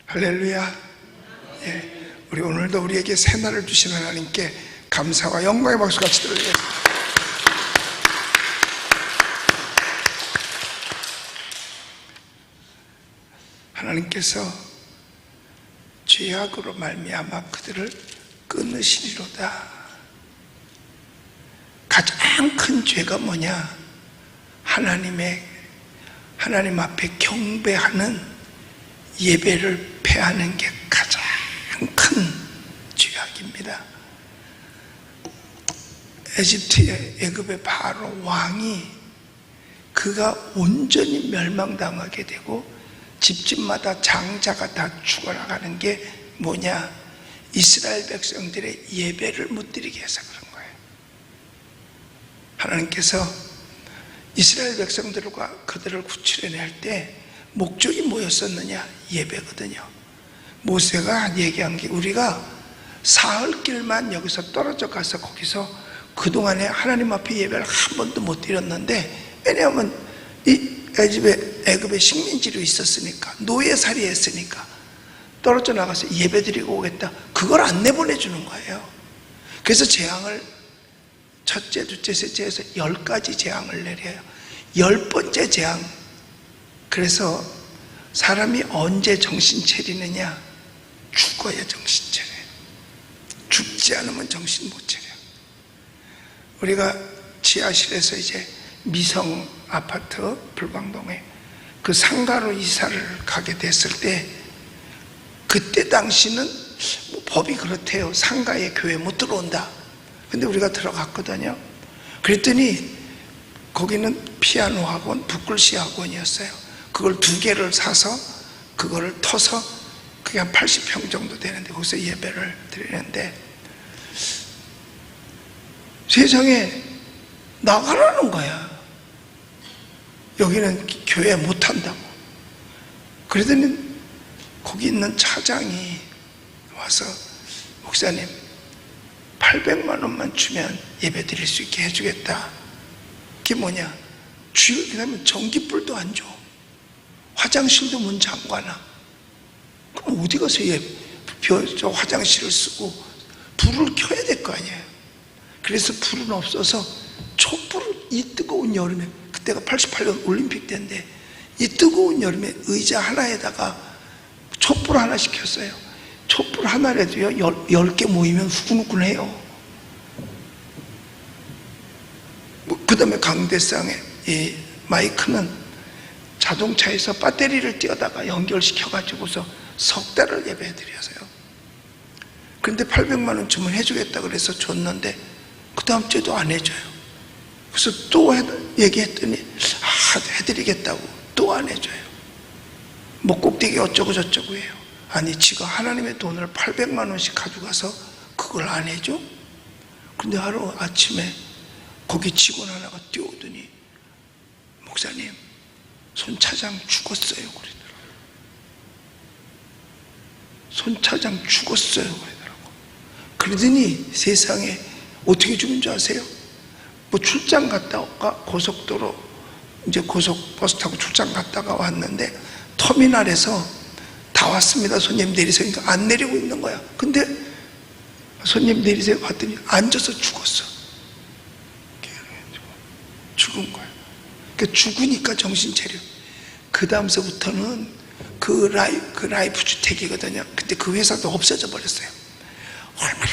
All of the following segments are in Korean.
할렐루야. 예, 우리 오늘도 우리에게 새날을 주신 하나님께 감사와 영광의 박수 같이 드리겠습니다. 하나님께서 죄악으로 말미암아 그들을 끊으시리로다. 가장 큰 죄가 뭐냐? 하나님 앞에 경배하는 예배를 패하는 게 가장 큰 죄악입니다. 애굽의 바로 왕이 그가 온전히 멸망당하게 되고 집집마다 장자가 다 죽어나가는 게 뭐냐? 이스라엘 백성들의 예배를 못 드리게 해서 그런 거예요. 하나님께서 이스라엘 백성들과 그들을 구출해낼 때 목적이 뭐였었느냐? 예배거든요. 모세가 얘기한 게 우리가 사흘길만 여기서 떨어져 가서 거기서 그동안에 하나님 앞에 예배를 한 번도 못 드렸는데, 왜냐하면 이 애굽에 식민지로 있었으니까, 노예살이 했으니까 떨어져 나가서 예배 드리고 오겠다, 그걸 안 내보내주는 거예요. 그래서 재앙을 첫째, 둘째, 셋째 해서 10가지 재앙을 내려요. 10번째 재앙. 그래서 사람이 언제 정신 차리느냐? 죽어야 정신 차려요. 죽지 않으면 정신 못 차려요. 우리가 지하실에서 이제 미성 아파트 불광동에 그 상가로 이사를 가게 됐을 때, 그때 당시는 뭐 법이 그렇대요. 상가에 교회 못 들어온다. 근데 우리가 들어갔거든요. 그랬더니 거기는 피아노 학원, 붓글씨 학원이었어요. 그걸 2개를 사서 그거를 터서 그게 한 80평 정도 되는데 거기서 예배를 드리는데, 세상에 나가라는 거야. 여기는 교회 못한다고. 그러더니 거기 있는 차장이 와서 목사님 800만 원만 주면 예배 드릴 수 있게 해주겠다. 그게 뭐냐? 주일 그러면 전기불도 안 줘. 화장실도 문 잠가놔. 그럼 어디 가서 저 화장실을 쓰고 불을 켜야 될 거 아니에요. 그래서 불은 없어서 촛불을 이 뜨거운 여름에, 그때가 88년 올림픽 때인데 이 뜨거운 여름에 의자 하나에다가 촛불 하나 시켰어요. 촛불 하나라도요 10개 모이면 후끈후끈해요. 그 다음에 강대상에 이 마이크는 자동차에서 배터리를 띄어다가 연결시켜가지고서 석 달을 예배해드렸어요. 그런데 800만 원 주문해 주겠다 그래서 줬는데 그 다음 주에도 안 해줘요. 그래서 또 얘기했더니 해드리겠다고 또 안 해줘요. 뭐 꼭대기 어쩌고 저쩌고 해요. 아니 지가 하나님의 돈을 800만 원씩 가져가서 그걸 안 해줘? 근데 하루 아침에 거기 직원 하나가 뛰어오더니 목사님 손 차장 죽었어요 그러더라고. 손 차장 죽었어요 그러더라고. 그러더니 세상에 어떻게 죽은 줄 아세요? 뭐 출장 갔다가 고속도로 이제 고속버스 타고 출장 갔다가 왔는데 터미널에서 다 왔습니다 손님 내리세요. 그러니까 안 내리고 있는 거야. 근데 손님 내리세요 봤더니 앉아서 죽었어. 죽은 거야. 그러니까 죽으니까 정신 차려. 그 다음서부터는 그 라이프 주택이거든요. 근데 그 회사도 없어져 버렸어요. 얼마나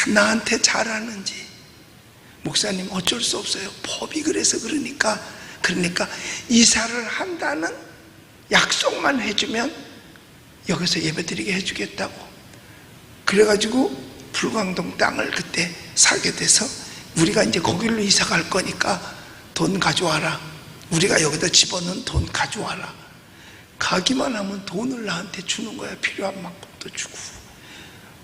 나한테 잘하는지. 목사님 어쩔 수 없어요. 법이 그래서 그러니까 이사를 한다는 약속만 해주면 여기서 예배드리게 해주겠다고. 그래가지고 불광동 땅을 그때 사게 돼서 우리가 이제 거길로 이사 갈 거니까 돈 가져와라. 우리가 여기다 집어넣은 돈 가져와라. 가기만 하면 돈을 나한테 주는 거야. 필요한 만큼도 주고.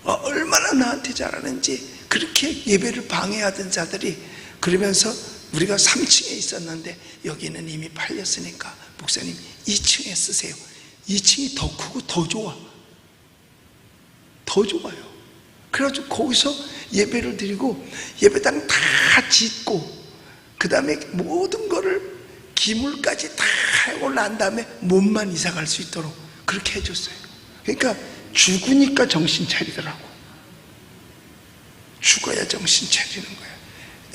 얼마나 나한테 잘하는지. 그렇게 예배를 방해하던 자들이, 그러면서 우리가 3층에 있었는데 여기는 이미 팔렸으니까 목사님 2층에 쓰세요. 2층이 더 크고 더 좋아. 더 좋아요. 그래가지고 거기서 예배를 드리고 예배당 다 짓고 그 다음에 모든 거를 기물까지 다 하고 난 다음에 몸만 이사 갈 수 있도록 그렇게 해줬어요. 그러니까 죽으니까 정신 차리더라고. 죽어야 정신 차리는 거예요.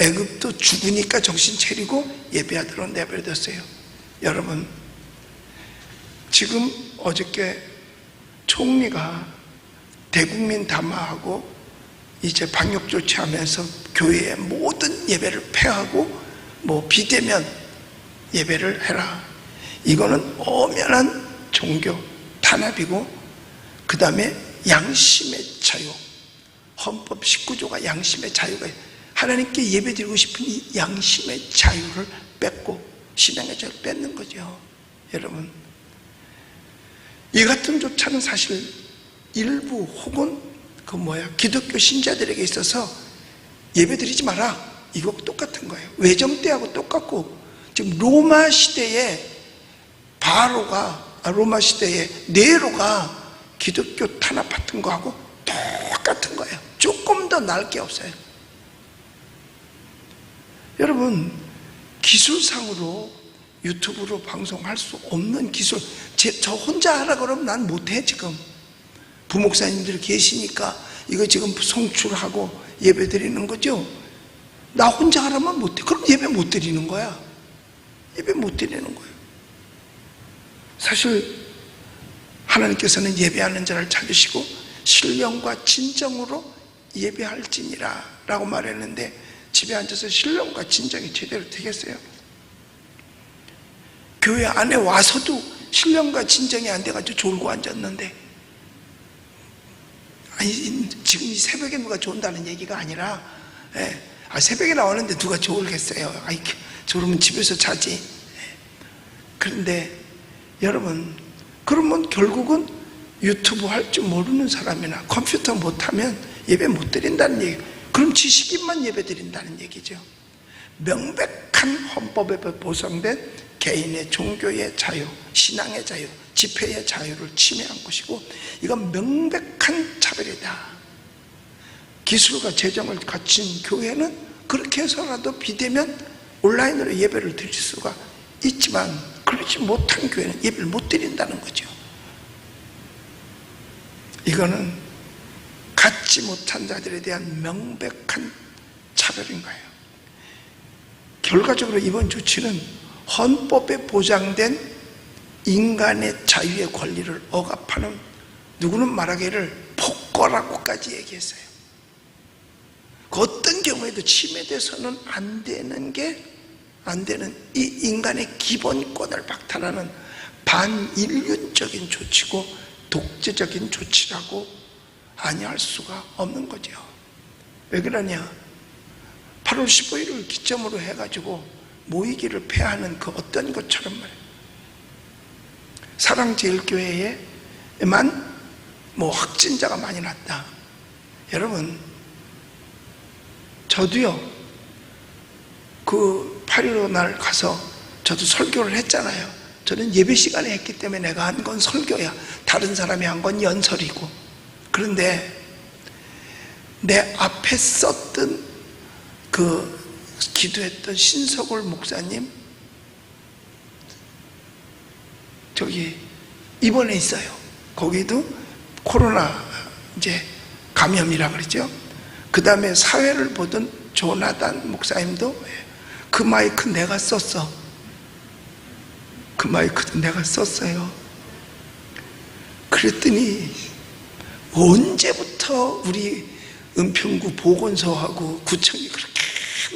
애굽도 죽으니까 정신 차리고 예배하도록 내버려뒀어요. 여러분, 지금 어저께 총리가 대국민 담화하고 이제 방역 조치하면서 교회의 모든 예배를 폐하고 뭐 비대면 예배를 해라. 이거는 엄연한 종교 탄압이고, 그 다음에 양심의 자유, 헌법 19조가 양심의 자유가, 하나님께 예배드리고 싶은 이 양심의 자유를 뺏고 신앙의 자유를 뺏는 거죠. 여러분, 이 같은 조차는 사실 일부 혹은 기독교 신자들에게 있어서 예배드리지 마라, 이거 똑같은 거예요. 외정 때하고 똑같고, 지금 로마 시대에 로마 시대에 네로가 기독교 탄압했던 거하고 똑같은 거예요. 조금 더 나을 게 없어요. 여러분, 기술상으로 유튜브로 방송할 수 없는 기술, 저 혼자 하라 그러면 난 못해. 지금 부목사님들이 계시니까 이거 지금 송출하고 예배 드리는 거죠. 나 혼자 하라면 못해. 그럼 예배 못 드리는 거야. 예배 못 드리는 거예요. 사실 하나님께서는 예배하는 자를 찾으시고 신령과 진정으로 예배할지니라 라고 말했는데, 집에 앉아서 신령과 진정이 제대로 되겠어요? 교회 안에 와서도 신령과 진정이 안 돼가지고 졸고 앉았는데, 아니, 지금 이 새벽에 누가 졸다는 얘기가 아니라, 새벽에 나오는데 누가 졸겠어요? 아이, 졸으면 집에서 자지. 그런데 여러분, 그러면 결국은 유튜브 할 줄 모르는 사람이나 컴퓨터 못하면 예배 못 드린다는 얘기. 그럼 지식인만 예배 드린다는 얘기죠. 명백한 헌법에 보장된 개인의 종교의 자유, 신앙의 자유, 집회의 자유를 침해한 것이고, 이건 명백한 차별이다. 기술과 재정을 갖춘 교회는 그렇게 해서라도 비대면 온라인으로 예배를 드릴 수가 있지만, 그렇지 못한 교회는 예배를 못 드린다는 거죠. 이거는 갖지 못한 자들에 대한 명백한 차별인 거예요. 결과적으로 이번 조치는 헌법에 보장된 인간의 자유의 권리를 억압하는, 누구는 말하기를 폭거라고까지 얘기했어요. 그 어떤 경우에도 침해돼서는 안 되는 이 인간의 기본권을 박탈하는 반인륜적인 조치고 독재적인 조치라고 아니할 수가 없는 거죠. 왜 그러냐? 8월 15일을 기점으로 해가지고 모이기를 폐하는 그 어떤 것처럼 말이에요. 사랑제일교회에만 확진자가 많이 났다. 여러분, 저도요, 그 8.15 날 가서 저도 설교를 했잖아요. 저는 예배 시간에 했기 때문에 내가 한 건 설교야. 다른 사람이 한 건 연설이고. 그런데 내 앞에 썼던 기도했던 신석월 목사님, 저기 입원해 있어요. 거기도 코로나 이제 감염이라 그러죠. 그 다음에 사회를 보던 조나단 목사님도 그 마이크 내가 썼어. 그 마이크도 내가 썼어요. 그랬더니 언제부터 우리 은평구 보건소하고 구청이 그렇게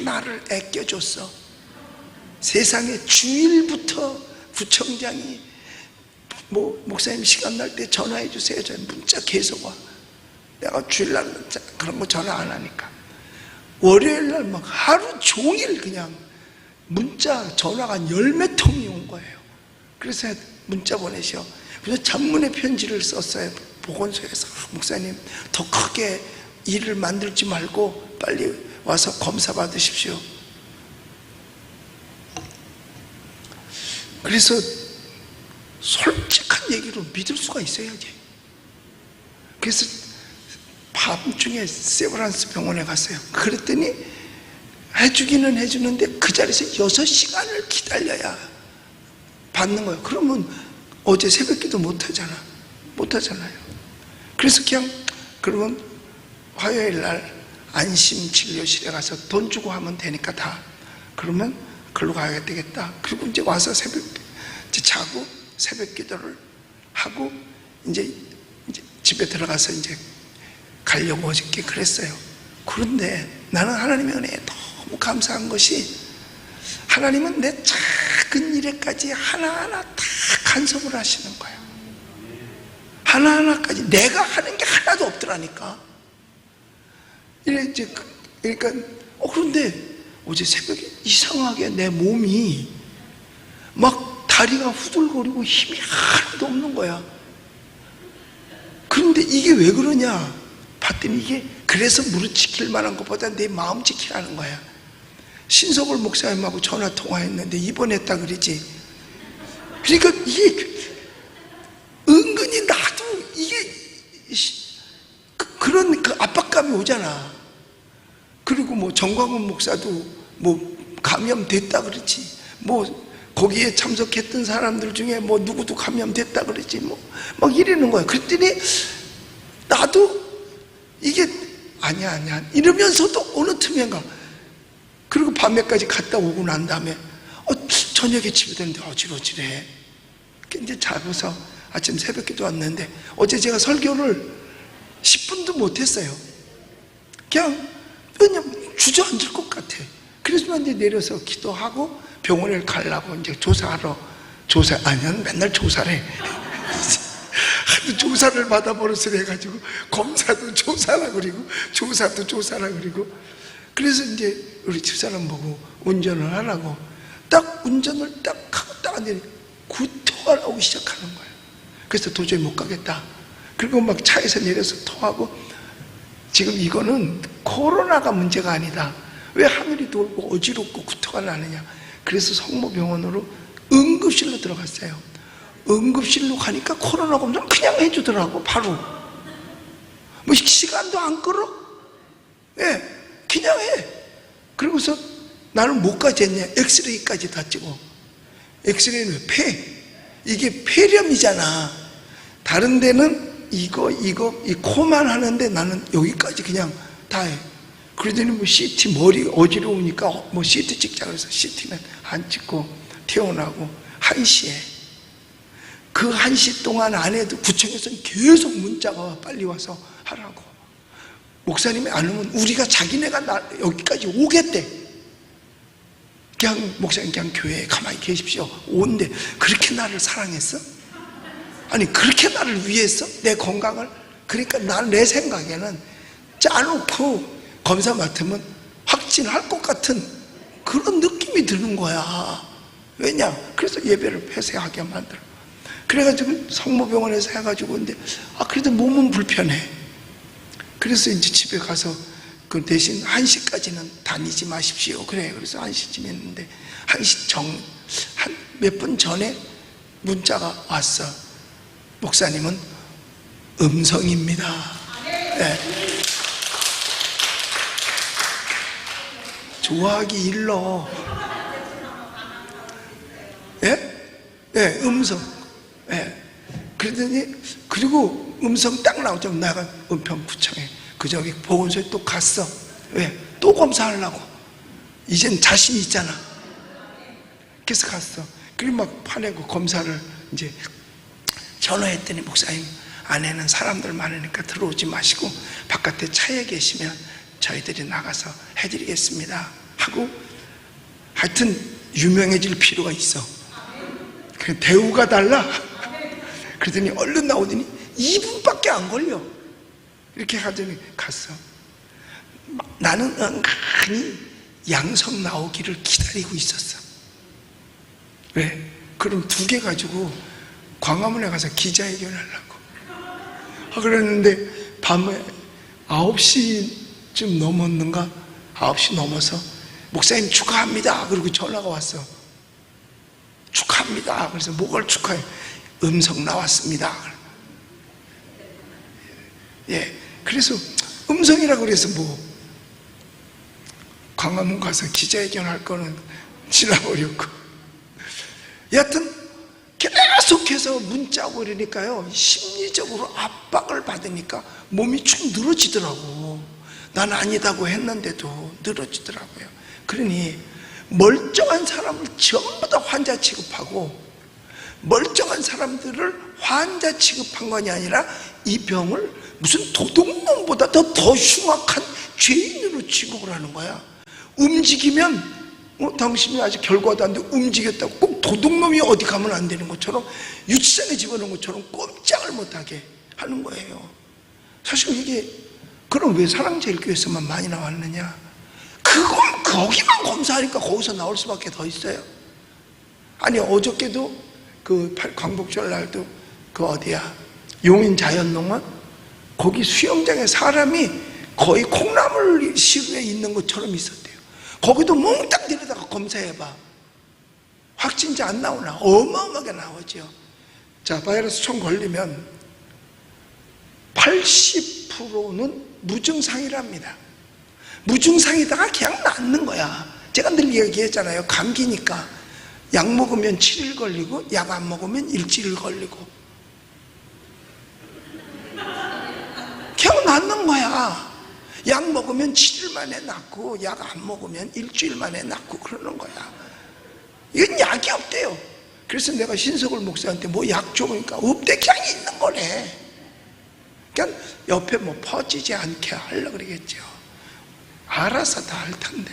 나를 아껴줬어. 세상에 주일부터 구청장이 목사님 시간 날 때 전화해 주세요. 저 문자 계속 와. 내가 주일날 문자 그런 거 전화 안 하니까 월요일날 막 하루 종일 그냥 문자 전화가 한 10몇 통이 온 거예요. 그래서 문자 보내셔. 그래서 장문의 편지를 썼어요. 보건소에서 목사님 더 크게 일을 만들지 말고 빨리 와서 검사 받으십시오. 그래서 솔직한 얘기로 믿을 수가 있어야지. 그래서 밤중에 세브란스 병원에 갔어요. 그랬더니 해주기는 해주는데 그 자리에서 6시간을 기다려야 받는 거예요. 그러면 어제 새벽기도 못 하잖아. 못 하잖아요. 그래서 그냥 그러면 화요일 날 안심진료실에 가서 돈 주고 하면 되니까 다. 그러면 그걸로 가야 되겠다. 그리고 이제 와서 이제 자고 새벽 기도를 하고 이제 집에 들어가서 이제 가려고 어저께 그랬어요. 그런데 나는 하나님의 은혜에 너무 감사한 것이 하나님은 내 작은 일에까지 하나하나 다 간섭을 하시는 거예요. 하나하나까지 내가 하는 게 하나도 없더라니까. 이제 그러니까 그런데 어제 새벽에 이상하게 내 몸이 막 다리가 후들거리고 힘이 하나도 없는 거야. 그런데 이게 왜 그러냐 봤더니 이게 그래서 무릎 지킬 만한 것보다 내 마음 지키라는 거야. 신석월 목사님하고 전화 통화했는데 입원했다 그러지. 그러니까 이게 은근히 나도 이게 그런 그 압박감이 오잖아. 그리고 뭐 정광훈 목사도 뭐 감염됐다 그러지. 뭐 거기에 참석했던 사람들 중에 뭐 누구도 감염됐다 그러지. 뭐 막 이러는 거야. 그랬더니 나도 이게 아니야 이러면서도 어느 틈엔가. 그리고 밤에까지 갔다 오고 난 다음에 저녁에 집에 되는데 어지러지래. 이제 자고서 아침 새벽에도 왔는데 어제 제가 설교를 10분도 못했어요. 그냥 왜냐면 주저앉을 것 같아. 그래서 이제 내려서 기도하고 병원에 가려고 이제 아니면 맨날 조사를 해. 하도 조사를 받아버릇을 해가지고 검사도 조사라 그리고 조사도 조사라 그리고 그래서 이제 우리 집사람 보고 운전을 하라고 딱 운전을 딱 하고 딱 앉으니 구토가 나오기 시작하는 거예요. 그래서 도저히 못 가겠다. 그리고 막 차에서 내려서 토하고 지금 이거는 코로나가 문제가 아니다. 왜 하늘이 돌고 어지럽고 구토가 나느냐. 그래서 성모병원으로 응급실로 들어갔어요. 응급실로 가니까 코로나 검사를 그냥 해주더라고. 바로 뭐 시간도 안 끌어. 예, 그냥 해. 그러고서 나는 뭐까지 했냐. 엑스레이까지 다 찍어. 엑스레이는 왜 폐? 이게 폐렴이잖아. 다른 데는 이 코만 하는데 나는 여기까지 그냥 다 해. 그러더니 뭐 CT 머리 어지러우니까 뭐 CT 찍자 그래서 CT는 안 찍고 퇴원하고 1시에 그 1시 동안 안 해도 구청에서는 계속 문자가 와. 빨리 와서 하라고. 목사님이 안 오면 우리가 자기네가 여기까지 오겠대. 그냥 목사님 그냥 교회에 가만히 계십시오. 온대. 그렇게 나를 사랑했어? 아니 그렇게 나를 위했어? 내 건강을? 그러니까 난 내 생각에는 짜놓고 검사 맡으면 확진할 것 같은 그런 느낌이 드는 거야. 왜냐? 그래서 예배를 폐쇄하게 만들어. 그래가지고 성모병원에서 해가지고 근데 그래도 몸은 불편해. 그래서 이제 집에 가서 그 대신 1시까지는 다니지 마십시오. 그래. 그래서 1시쯤 했는데 1시 한 몇 분 전에 문자가 왔어. 목사님은 음성입니다. 네. 좋아하기 일러. 예? 예, 음성. 예. 그러더니, 그리고 음성 딱 나오자면 내가 은평구청에 그 저기 보건소에 또 갔어. 왜? 또 검사하려고. 이젠 자신 있잖아. 그래서 갔어. 그리고 막 파내고 검사를 이제 전화했더니 목사님, 안에는 사람들 많으니까 들어오지 마시고 바깥에 차에 계시면 저희들이 나가서 해드리겠습니다 하고 하여튼 유명해질 필요가 있어. 그 대우가 달라. 그러더니 얼른 나오더니 2분밖에 안 걸려. 이렇게 하더니 갔어. 나는 은근히 양성 나오기를 기다리고 있었어. 왜? 그럼 2개 가지고 광화문에 가서 기자회견 하려고. 그랬는데 밤에 9시쯤 넘었는가? 9시 넘어서 목사님 축하합니다. 그리고 전화가 왔어. 축하합니다. 그래서 뭐를 축하해? 음성 나왔습니다. 예. 그래서 음성이라고 그래서 뭐 광화문 가서 기자회견 할 거는 지나버렸고. 여하튼 계속 계속해서 문자고 이러니까요, 심리적으로 압박을 받으니까 몸이 축 늘어지더라고. 난 아니다고 했는데도 늘어지더라고요. 그러니 멀쩡한 사람을 전부 다 환자 취급하고, 멀쩡한 사람들을 환자 취급한 것이 아니라 이 병을 무슨 도둑놈보다 더 흉악한 죄인으로 취급을 하는 거야. 움직이면 당신이 아직 결과도 안 돼 움직였다고 꼭 도둑놈이 어디 가면 안 되는 것처럼, 유치장에 집어넣은 것처럼 꼼짝을 못하게 하는 거예요. 사실 이게, 그럼 왜 사랑제일교회에서만 많이 나왔느냐? 거기만 검사하니까 거기서 나올 수밖에 더 있어요. 아니, 어저께도 그 광복절 날도 그 어디야, 용인 자연농원, 거기 수영장에 사람이 거의 콩나물 시루에 있는 것처럼 있었대요. 거기도 몽땅 데려다가 검사해봐. 확진자 안 나오나? 어마어마하게 나오죠. 자, 바이러스 총 걸리면 80%는 무증상이랍니다. 무증상이다가 그냥 낫는 거야. 제가 늘 얘기했잖아요. 감기니까 약 먹으면 7일 걸리고 약 안 먹으면 일주일 걸리고, 그냥 낫는 거야. 약 먹으면 7일 만에 낫고 약 안 먹으면 일주일 만에 낫고 그러는 거야. 이건 약이 없대요. 그래서 내가 신석을 목사한테 뭐 약 줘 보니까 없대. 그냥 있는 거래. 그냥 옆에 뭐 퍼지지 않게 하려고 그러겠죠. 알아서 다 할 텐데.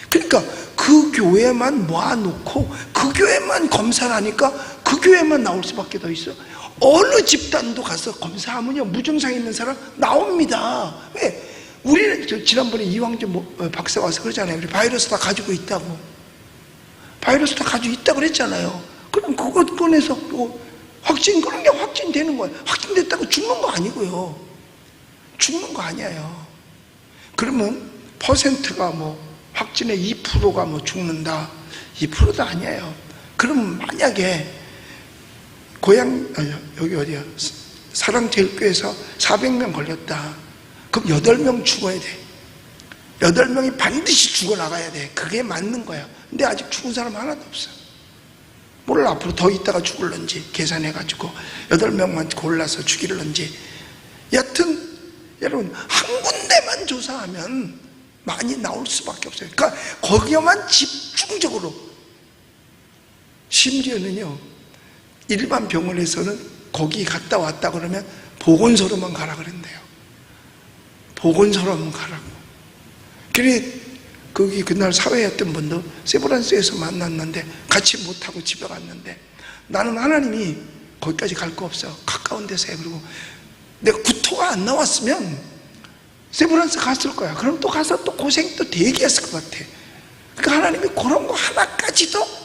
그러니까 그 교회만 모아놓고 그 교회만 검사를 하니까 그 교회만 나올 수밖에 더 있어. 어느 집단도 가서 검사하면요, 무증상 있는 사람 나옵니다. 왜? 우리는 지난번에 이황준 박사 와서 그러잖아요. 우리 바이러스 다 가지고 있다고. 바이러스 다 가지고 있다고 그랬잖아요. 그럼 그것 꺼내서 확진, 그런 게 확진되는 거예요. 확진됐다고 죽는 거 아니고요. 죽는 거 아니에요. 그러면 퍼센트가 확진의 2%가 죽는다, 2%도 아니에요. 그럼 만약에 여기 어디야, 사랑제일교회에서 400명 걸렸다. 그럼 8명 죽어야 돼. 8명이 반드시 죽어나가야 돼. 그게 맞는 거야. 근데 아직 죽은 사람 하나도 없어. 몰라, 앞으로 더 있다가 죽을런지 계산해가지고 8명만 골라서 죽일런지. 여튼 여러분, 한 군데만 조사하면 많이 나올 수밖에 없어요. 그러니까 거기에만 집중적으로. 심지어는요, 일반 병원에서는 거기 갔다 왔다 그러면 보건소로만 가라 그랬대요. 보건소로만 가라고. 그래, 거기 그날 사회했던 분도 세브란스에서 만났는데 같이 못하고 집에 갔는데, 나는 하나님이 거기까지 갈 거 없어, 가까운 데서 해. 그리고 내가 구토가 안 나왔으면 세브란스 갔을 거야. 그럼 또 가서 또 고생 또 되게 했을 것 같아. 그러니까 하나님이 그런 거 하나까지도,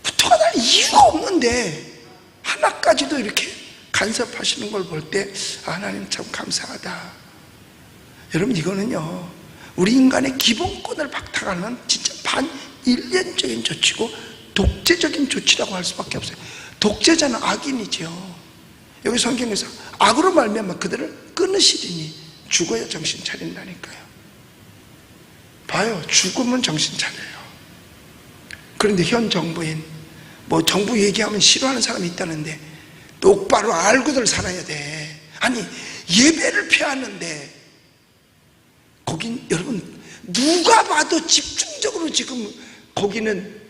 구토가 날 이유가 없는데 하나까지도 이렇게 간섭하시는 걸 볼 때 하나님 참 감사하다. 여러분, 이거는요, 우리 인간의 기본권을 박탈하는 진짜 반인륜적인 조치고 독재적인 조치라고 할 수밖에 없어요. 독재자는 악인이죠. 여기 성경에서 악으로 말미암아 그들을 끊으시리니 죽어야 정신 차린다니까요. 봐요, 죽으면 정신 차려요. 그런데 현 정부인, 정부 얘기하면 싫어하는 사람이 있다는데 똑바로 알고들 살아야 돼. 아니, 예배를 폐하는데 거긴, 여러분, 누가 봐도 집중적으로 지금 거기는,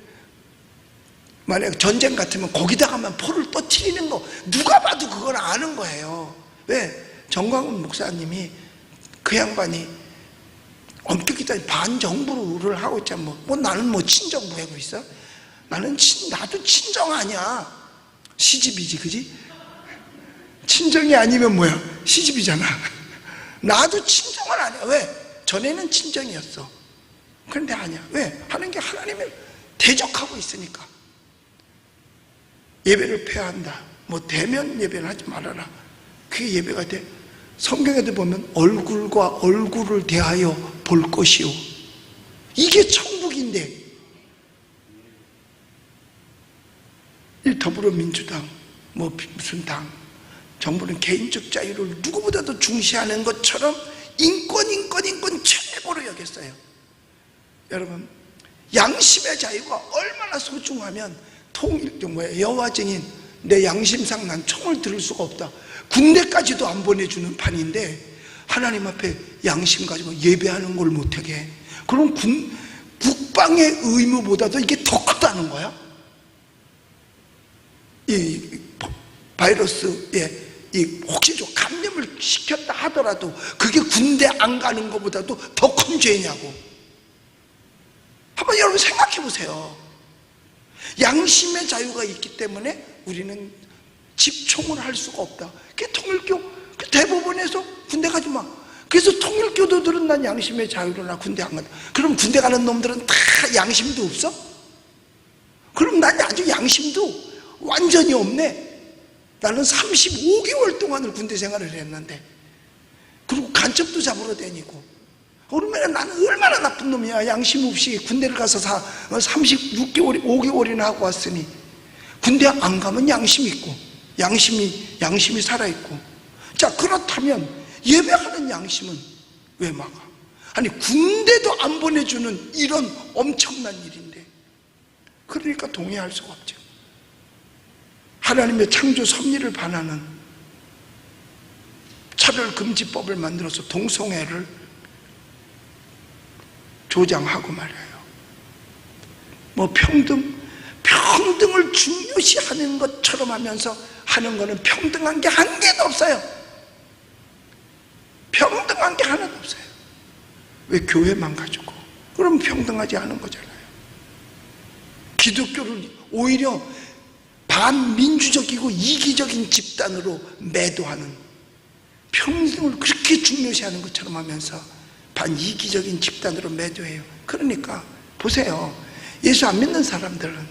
만약 전쟁 같으면 거기다가만 포를 터뜨리는 거 누가 봐도 그걸 아는 거예요. 왜? 정광훈 목사님이, 그 양반이 엄격히 따지면 반정부를 하고 있잖아. 나는 친정부 하고 있어? 나도 친정 아니야. 시집이지, 그지? 친정이 아니면 뭐야? 시집이잖아. 나도 친정은 아니야. 왜? 전에는 친정이었어. 그런데 아니야. 왜? 하는 게 하나님을 대적하고 있으니까. 예배를 폐한다. 대면 예배는 하지 말아라. 그게 예배가 돼. 성경에도 보면 얼굴과 얼굴을 대하여 볼 것이요. 이게 천국인데. 이 더불어민주당, 무슨 당, 정부는 개인적 자유를 누구보다도 중시하는 것처럼 인권 최고로 여겼어요. 여러분, 양심의 자유가 얼마나 소중하면 여호와 증인, 내 양심상 난 총을 들을 수가 없다. 군대까지도 안 보내주는 판인데 하나님 앞에 양심 가지고 예배하는 걸 못하게 해. 그럼 국방의 의무보다도 이게 더 크다는 거야. 이 바이러스에 혹시 좀 감염을 시켰다 하더라도 그게 군대 안 가는 것보다도 더 큰 죄냐고. 한번 여러분 생각해 보세요. 양심의 자유가 있기 때문에 우리는 집총을 할 수가 없다. 그게 통일교 대법원에서 군대 가지 마. 그래서 통일교도들은 난 양심의 자유로 나 군대 안 간다. 그럼 군대 가는 놈들은 다 양심도 없어? 그럼 난 아주 양심도 완전히 없네. 나는 35개월 동안을 군대 생활을 했는데, 그리고 간첩도 잡으러 다니고, 나는 얼마나 나쁜 놈이야. 양심 없이 군대를 가서 36개월, 5개월이나 하고 왔으니 군대 안 가면 양심 있고, 양심이 살아있고. 자, 그렇다면 예배하는 양심은 왜 막아? 아니, 군대도 안 보내주는 이런 엄청난 일인데, 그러니까 동의할 수가 없죠. 하나님의 창조 섭리를 반하는 차별금지법을 만들어서 동성애를 조장하고 말이에요. 평등을 중요시하는 것처럼 하면서 하는 거는 평등한 게 한 개도 없어요. 평등한 게 하나도 없어요. 왜 교회만 가지고? 그럼 평등하지 않은 거잖아요. 기독교를 오히려 반민주적이고 이기적인 집단으로 매도하는, 평등을 그렇게 중요시하는 것처럼 하면서 반이기적인 집단으로 매도해요. 그러니까 보세요. 예수 안 믿는 사람들은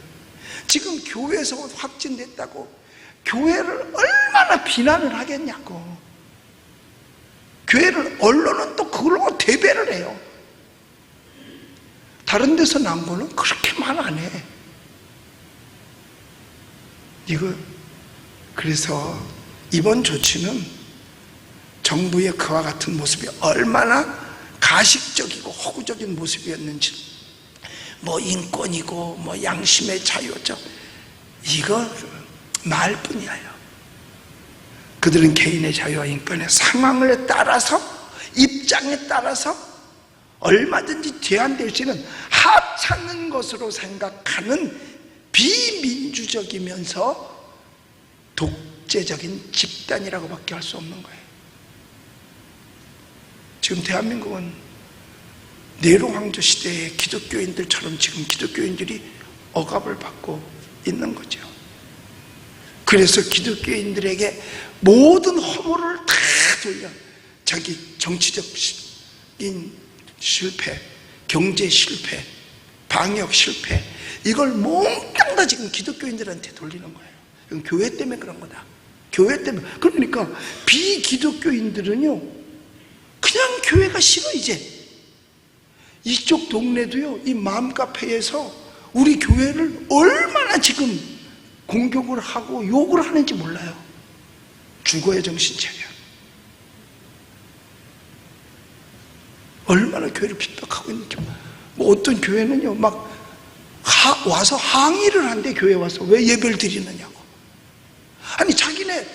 지금 교회에서 확진됐다고 교회를 얼마나 비난을 하겠냐고. 교회를, 언론은 또 그걸로 대배를 해요. 다른 데서 난 거는 그렇게 말 안 해. 그래서 이번 조치는 정부의 그와 같은 모습이 얼마나 가식적이고 허구적인 모습이었는지, 인권이고 양심의 자유죠, 이거 말뿐이에요. 그들은 개인의 자유와 인권의 상황에 따라서, 입장에 따라서 얼마든지 제한될 수 있는 하찮은 것으로 생각하는 비민주적이면서 독재적인 집단이라고밖에 할 수 없는 거예요. 지금 대한민국은 네로왕조 시대의 기독교인들처럼 지금 기독교인들이 억압을 받고 있는 거죠. 그래서 기독교인들에게 모든 허물을 다 돌려, 자기 정치적인 실패, 경제 실패, 방역 실패, 이걸 몽땅 다 지금 기독교인들한테 돌리는 거예요. 이건 교회 때문에 그런 거다. 교회 때문에. 그러니까 비기독교인들은요, 그냥 교회가 싫어. 이제 이쪽 동네도요, 이 맘카페에서 우리 교회를 얼마나 지금 공격을 하고 욕을 하는지 몰라요. 죽어야 정신 차려. 얼마나 교회를 핍박하고 있는지. 어떤 교회는요, 와서 항의를 한대. 교회 와서 왜 예배를 드리느냐고. 아니, 자기네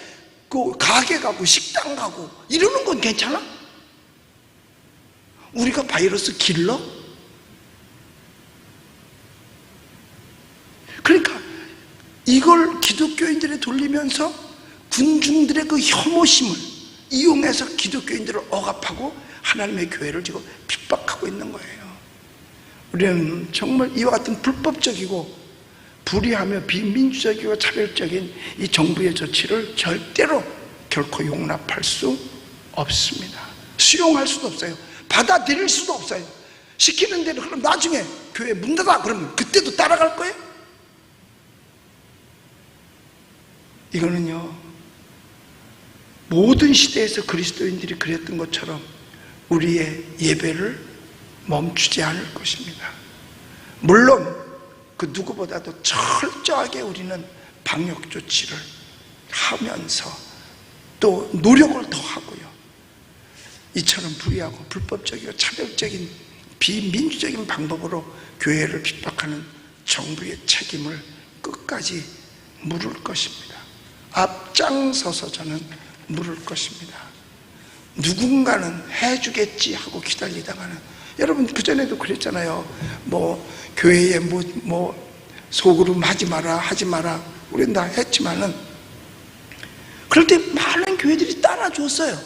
가게 가고 식당 가고 이러는 건 괜찮아? 우리가 바이러스 길러? 그러니까 이걸 기독교인들에 돌리면서 군중들의 그 혐오심을 이용해서 기독교인들을 억압하고 하나님의 교회를 지금 핍박하고 있는 거예요. 우리는 정말 이와 같은 불법적이고 불의하며 비민주적이고 차별적인 이 정부의 조치를 절대로 결코 용납할 수 없습니다. 수용할 수도 없어요. 받아들일 수도 없어요. 시키는 대로. 그럼 나중에 교회 문 닫아 그러면 그때도 따라갈 거예요? 이거는요, 모든 시대에서 그리스도인들이 그랬던 것처럼 우리의 예배를 멈추지 않을 것입니다. 물론 그 누구보다도 철저하게 우리는 방역 조치를 하면서 또 노력을 더 하고요, 이처럼 불의하고 불법적이고 차별적인 비민주적인 방법으로 교회를 핍박하는 정부의 책임을 끝까지 물을 것입니다. 앞장서서 저는 물을 것입니다. 누군가는 해주겠지 하고 기다리다가는, 여러분 그전에도 그랬잖아요. 뭐 교회에 뭐 소그룹 하지 마라 우리는 다 했지만은, 그럴 때 많은 교회들이 따라줬어요.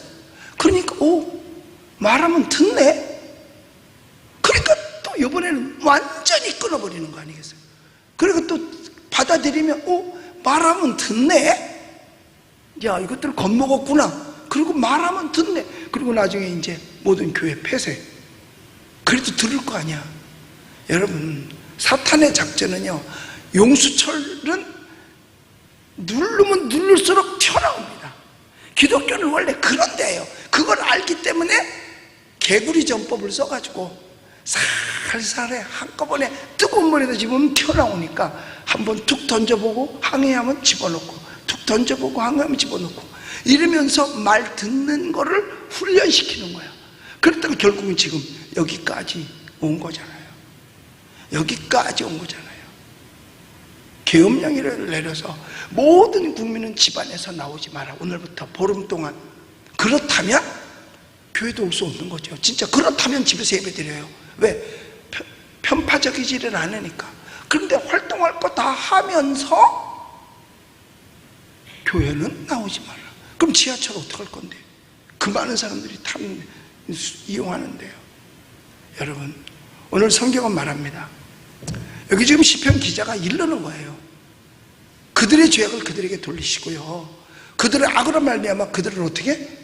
그러니까 말하면 듣네. 그러니까 또 이번에는 완전히 끊어버리는 거 아니겠어요? 그리고 또 받아들이면 말하면 듣네. 야, 이것들 겁먹었구나. 그리고 말하면 듣네. 그리고 나중에 이제 모든 교회 폐쇄. 그래도 들을 거 아니야. 여러분, 사탄의 작전은요, 용수철은 누르면 누를수록 튀어나옵니다. 기독교는 원래 그런 데예요. 그걸 알기 때문에 개구리 전법을 써가지고 살살해 한꺼번에 뜨거운 물에다 집으면 튀어나오니까 한번 툭 던져보고 항해하면 집어넣고, 툭 던져보고 항해하면 집어넣고, 이러면서 말 듣는 거를 훈련시키는 거야. 그랬다가 결국은 지금 여기까지 온 거잖아요. 여기까지 온 거잖아요. 계엄령을 내려서 모든 국민은 집안에서 나오지 마라. 오늘부터 보름 동안. 그렇다면 교회도 올 수 없는 거죠. 진짜 그렇다면 집에서 예배드려요. 왜? 편파적이지를 않으니까. 그런데 활동할 거 다 하면서 교회는 나오지 마라. 그럼 지하철 어떡할 건데? 그 많은 사람들이 이용하는데요. 여러분, 오늘 성경은 말합니다. 여기 지금 시편 기자가 이르는 거예요. 그들의 죄악을 그들에게 돌리시고요, 그들의 악으로 말미암아 그들을 어떻게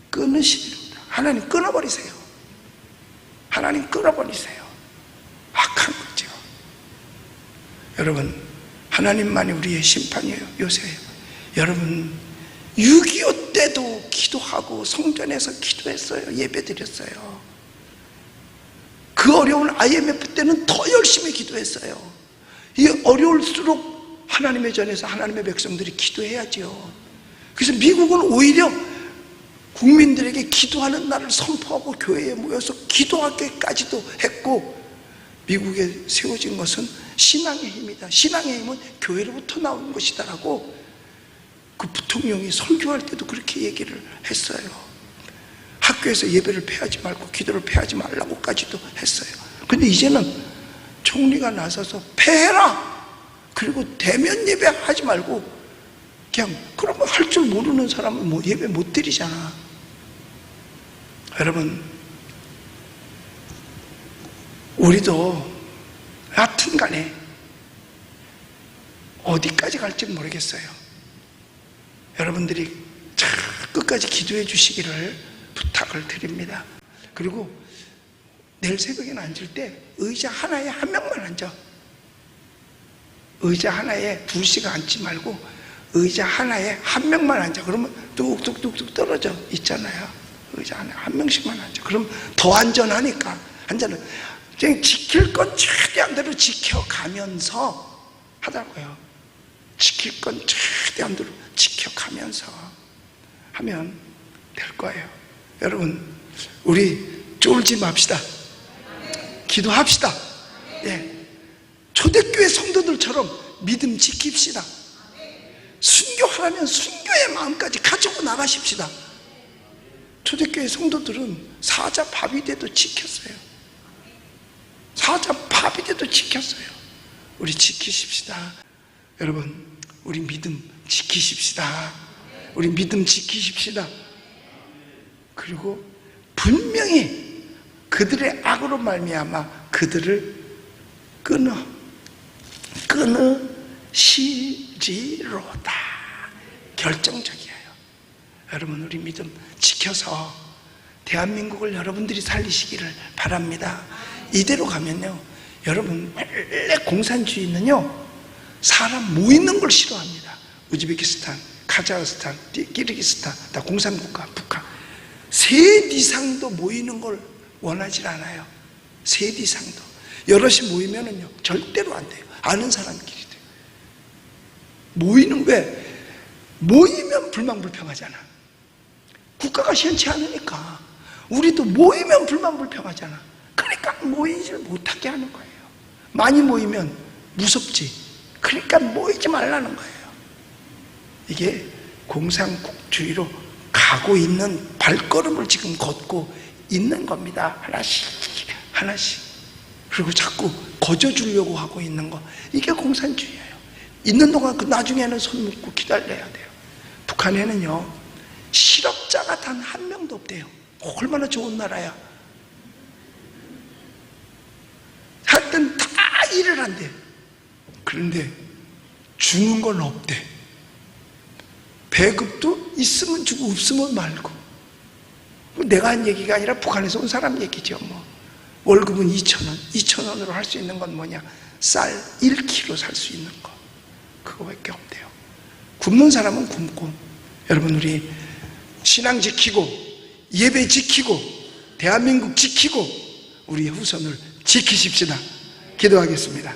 끊으시리로다. 하나님 끊어버리세요. 하나님 끊어버리세요. 악한 거죠. 여러분, 하나님만이 우리의 심판이에요. 요새 여러분 6.25 때도 기도하고 성전에서 기도했어요. 예배드렸어요. 그 어려운 IMF 때는 더 열심히 기도했어요. 이 어려울수록 하나님의 전에서 하나님의 백성들이 기도해야죠. 그래서 미국은 오히려 국민들에게 기도하는 날을 선포하고 교회에 모여서 기도하기까지도 했고, 미국에 세워진 것은 신앙의 힘이다. 신앙의 힘은 교회로부터 나온 것이다라고 그 부통령이 설교할 때도 그렇게 얘기를 했어요. 학교에서 예배를 패하지 말고 기도를 패하지 말라고까지도 했어요. 근데 이제는 총리가 나서서 패해라! 그리고 대면 예배 하지 말고 그냥, 그런 거 할 줄 모르는 사람은 뭐 예배 못 드리잖아. 여러분, 우리도 여하튼 간에 어디까지 갈지 모르겠어요. 여러분들이 끝까지 기도해 주시기를 부탁을 드립니다. 그리고 내일 새벽에 앉을 때 의자 하나에 한 명만 앉아. 의자 하나에 2시간 앉지 말고 의자 하나에 한 명만 앉아. 그러면 뚝뚝뚝뚝 떨어져 있잖아요. 의자 하나에 한 명씩만 앉아. 그럼 더 안전하니까. 그냥 지킬 건 최대한대로 지켜가면서 하자고요. 지킬 건 최대한대로 지켜가면서 하면 될 거예요. 여러분, 우리 쫄지 맙시다. 기도합시다. 예. 초대교회 성도들처럼 믿음 지킵시다. 순교하라면 순교의 마음까지 가지고 나가십시다. 초대교회 성도들은 사자 바비데도 지켰어요. 사자 바비데도 지켰어요. 우리 지키십시다. 여러분, 우리 믿음 지키십시다. 우리 믿음 지키십시다. 그리고 분명히 그들의 악으로 말미암아 그들을 끊으시리로다. 결정적이에요. 여러분, 우리 믿음 지켜서 대한민국을 여러분들이 살리시기를 바랍니다. 이대로 가면요, 여러분, 원래 공산주의는요 사람 모이는 걸 싫어합니다. 우즈베키스탄, 카자흐스탄, 키르기스탄 다 공산국가. 북한 셋 이상도 모이는 걸 원하지 않아요. 셋 이상도. 여럿이 모이면은요 절대로 안 돼요. 아는 사람끼리 돼요. 왜? 모이면 불만불평하잖아. 국가가 시원치 않으니까. 우리도 모이면 불만불평하잖아. 그러니까 모이질 못하게 하는 거예요. 많이 모이면 무섭지. 그러니까 모이지 말라는 거예요. 이게 공산국주의로 가고 있는 발걸음을 지금 걷고 있는 겁니다. 하나씩 하나씩. 그리고 자꾸 거저주려고 하고 있는 거, 이게 공산주의예요. 있는 동안 그 나중에는 손 묶고 기다려야 돼요. 북한에는요 실업자가 단 한 명도 없대요. 얼마나 좋은 나라야. 하여튼 다 일을 한대. 그런데 주는 건 없대. 배급도 있으면 주고 없으면 말고. 내가 한 얘기가 아니라 북한에서 온 사람 얘기죠. 뭐 월급은 2,000원, 2,000원으로 할 수 있는 건 뭐냐? 쌀 1kg 살 수 있는 거, 그거밖에 없대요. 굶는 사람은 굶고. 여러분, 우리 신앙 지키고 예배 지키고 대한민국 지키고 우리의 후손을 지키십시다. 기도하겠습니다.